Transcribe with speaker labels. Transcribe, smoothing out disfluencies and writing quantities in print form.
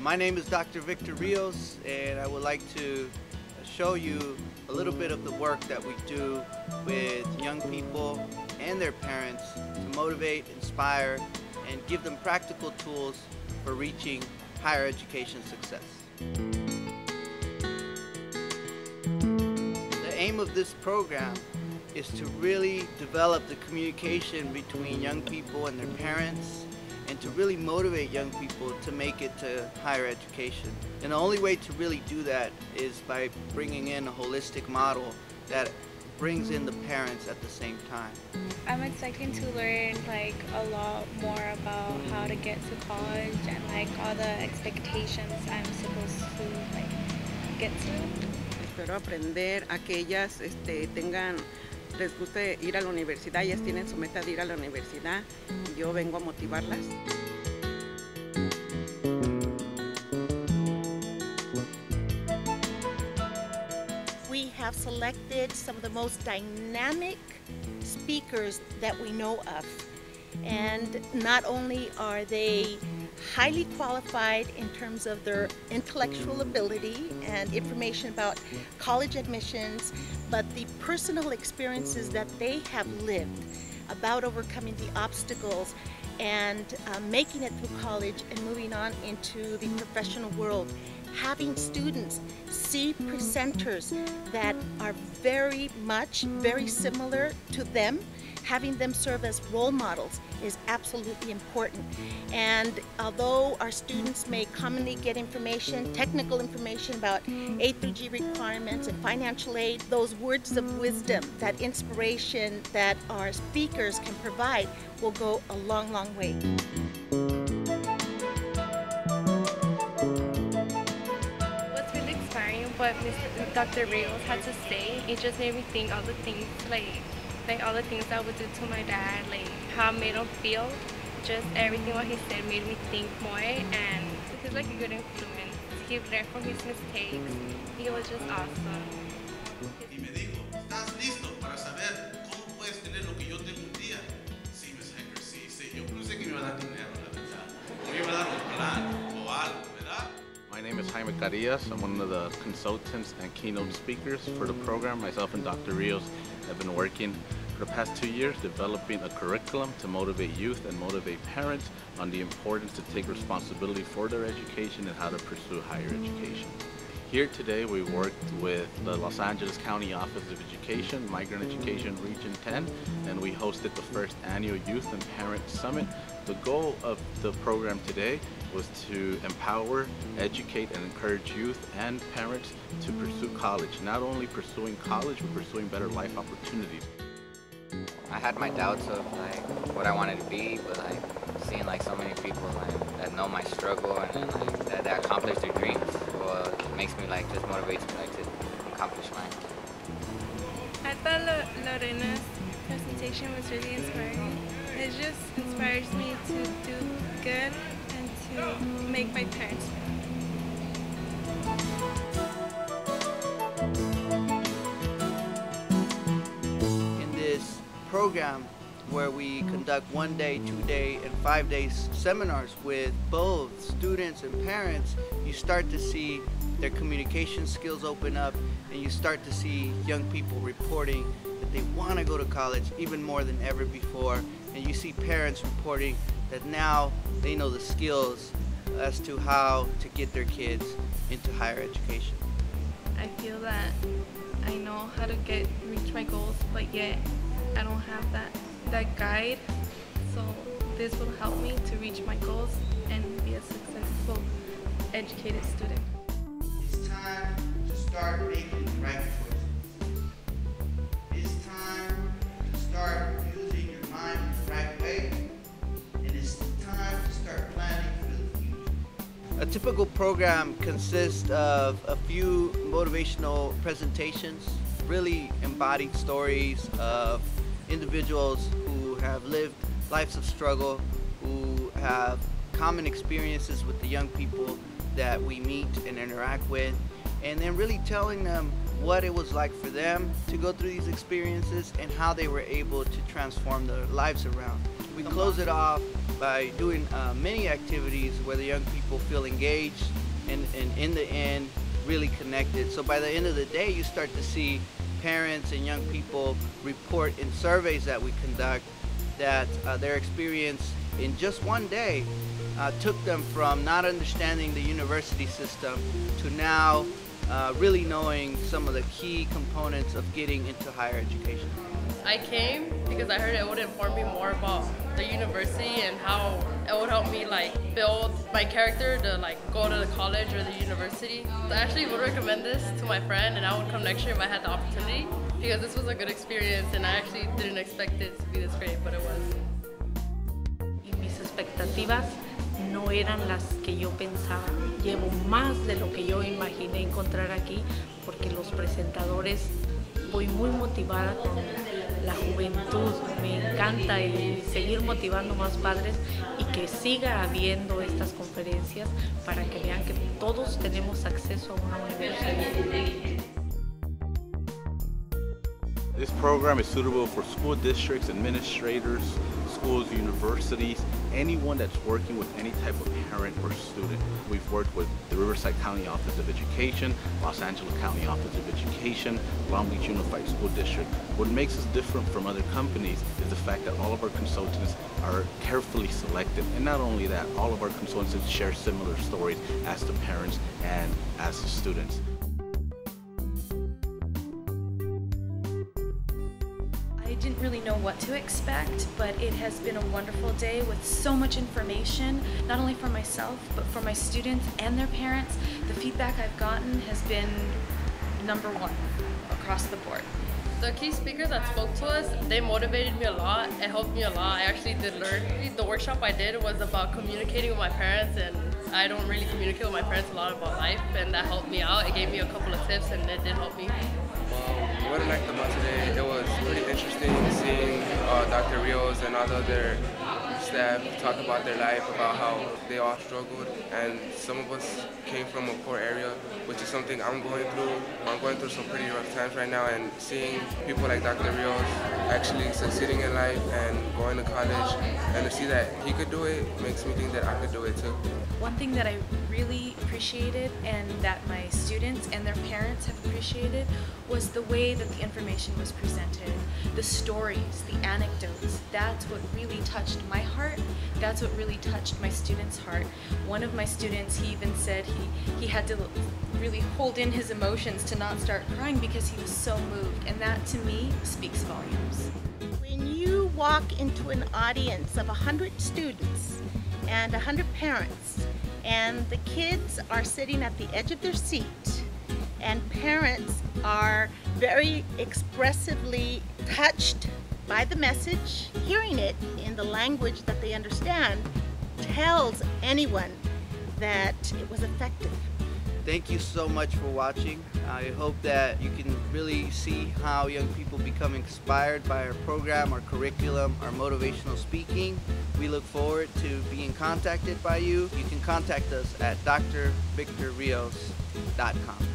Speaker 1: My name is Dr. Victor Rios, and I would like to show you a little bit of the work that we do with young people and their parents to motivate, inspire, and give them practical tools for reaching higher education success. The aim of this program is to really develop the communication between young people and their parents, and to really motivate young people to make it to higher education. And the only way to really do that is by bringing in a holistic model that brings in the parents at the same time.
Speaker 2: I'm expecting to learn a lot more about how to get to college and all the expectations I'm supposed to get to.
Speaker 3: Espero aprender a que ellas les guste ir a la universidad. Ellas tienen su meta de ir a la universidad y yo vengo a motivarlas.
Speaker 4: We have selected some of the most dynamic speakers that we know of. And not only are they highly qualified in terms of their intellectual ability and information about college admissions, but the personal experiences that they have lived about overcoming the obstacles and making it through college and moving on into the professional world. Having students see presenters that are very similar to them, having them serve as role models is absolutely important. And although our students may commonly get information, technical information about A through G requirements and financial aid, those words of wisdom, that inspiration that our speakers can provide will go a long, long way.
Speaker 2: What's really inspiring what Dr. Rios had to say, it just made me think all the things all the things I would do to my dad, how it made him feel. Just everything what he said made me think more, and he's a good influence. He learned from his mistakes. He was just awesome.
Speaker 5: Y me dijo, ¿estás listo para saber cómo puedes tener lo que yo tengo un día? Sí, Miss Hacker, sí. Yo pensé que me iba a dar dinero, la verdad. O me iba a dar un plan o algo, ¿verdad?
Speaker 6: My name is Jaime Carias. I'm one of the consultants and keynote speakers for the program. Myself and Dr. Rios have been working for the past 2 years developing a curriculum to motivate youth and motivate parents on the importance to take responsibility for their education and how to pursue higher education. Here today we worked with the Los Angeles County Office of Education, Migrant Education Region 10, and we hosted the first annual Youth and Parent Summit. The goal of the program today was to empower, educate, and encourage youth and parents to pursue college. Not only pursuing college, but pursuing better life opportunities.
Speaker 7: I had my doubts of what I wanted to be, but seeing so many people that know my struggle and that accomplish their dreams, well, it makes me just motivates me to accomplish mine.
Speaker 2: I thought Lorena's presentation was really inspiring. It just inspires me to do good and to make my parents proud.
Speaker 1: In this program where we conduct 1-day, 2-day, and 5-day seminars with both students and parents, you start to see their communication skills open up, and you start to see young people reporting that they want to go to college even more than ever before, and you see parents reporting that now they know the skills as to how to get their kids into higher education.
Speaker 2: I feel that I know how to reach my goals, but yet I don't have that guide, so this will help me to reach my goals and be a successful, educated student.
Speaker 1: It's time to start making the right choices. It's time to start using your mind the right way, and it's time to start planning for the future. A typical program consists of a few motivational presentations, really embodied stories of individuals who have lived lives of struggle, who have common experiences with the young people that we meet and interact with, and then really telling them what it was like for them to go through these experiences and how they were able to transform their lives around. We close it off by doing many activities where the young people feel engaged and in the end really connected. So by the end of the day, you start to see parents and young people report in surveys that we conduct that their experience in just one day took them from not understanding the university system to now really knowing some of the key components of getting into higher education.
Speaker 8: I came because I heard it would inform me more about the university and how it would help me like build my character to like go to the college or the university. I actually would recommend this to my friend, and I would come next year if I had the opportunity, because this was a good experience and I actually didn't expect it to be this great, but it was.
Speaker 9: Y mis expectativas no eran las que yo pensaba. Llevo más de lo que yo imaginé encontrar aquí, porque los presentadores, voy muy motivada con la juventud, me encanta y seguir motivando más padres y que siga habiendo estas conferencias para que vean que todos tenemos acceso a una universidad.
Speaker 6: This program is suitable for school districts, administrators, schools, universities, anyone that's working with any type of parent or student. We've worked with the Riverside County Office of Education, Los Angeles County Office of Education, Long Beach Unified School District. What makes us different from other companies is the fact that all of our consultants are carefully selected. And not only that, all of our consultants share similar stories as the parents and as the students.
Speaker 10: I didn't really know what to expect, but it has been a wonderful day with so much information, not only for myself, but for my students and their parents. The feedback I've gotten has been #1 across the board.
Speaker 8: The key speakers that spoke to us, they motivated me a lot. It helped me a lot. I actually did learn. The workshop I did was about communicating with my parents, and I don't really communicate with my parents a lot about life, and that helped me out. It gave me a couple of tips, and it did help me.
Speaker 11: What I liked about today, it was pretty interesting seeing Dr. Rios and all the other staff talk about their life, about how they all struggled, and some of us came from a poor area, which is something I'm going through. I'm going through some pretty rough times right now, and seeing people like Dr. Rios actually succeeding in life and going to college, and to see that he could do it makes me think that I could do it too.
Speaker 10: One thing that I really appreciated, and that my students and their parents have appreciated, was the way that the information was presented, the stories, the anecdotes. That's what really touched my heart. That's what really touched my students' heart. One of my students, he even said he had to really hold in his emotions to not start crying because he was so moved, and that to me speaks volumes.
Speaker 4: When you walk into an audience of 100 students and 100 parents, and the kids are sitting at the edge of their seat, and parents are very expressively touched by the message, hearing it in the language that they understand tells anyone that it was effective.
Speaker 1: Thank you so much for watching. I hope that you can really see how young people become inspired by our program, our curriculum, our motivational speaking. We look forward to being contacted by you. You can contact us at drvictorrios.com.